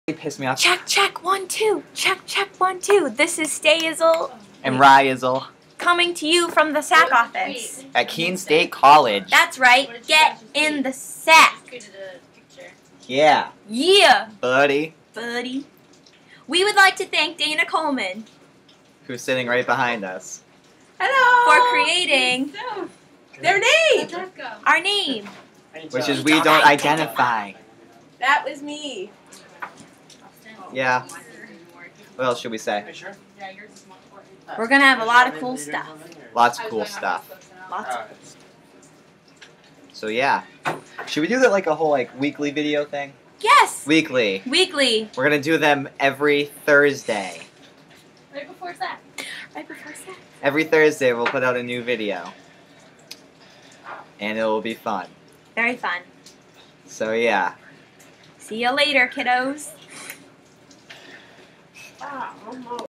Pissed me off. Check, 1, 2. Check, 1, 2. This is Stayizzle. And Ryizzle. Coming to you from the SAC office. At Keene State College. That's right. Get in the SAC. Yeah. Yeah. Buddy. We would like to thank Dana Coleman. Who's sitting right behind us. Hello. For creating their name. our name. Which is we don't identify. That was me. Yeah. What else should we say? We're going to have a lot of cool stuff. Lots of cool stuff. Lots of So yeah. Should we do that like a whole weekly video thing? Yes. Weekly. Weekly. We're gonna do them every Thursday. Right before SAC. Every Thursday we'll put out a new video. And it will be fun. Very fun. So yeah. See you later, kiddos.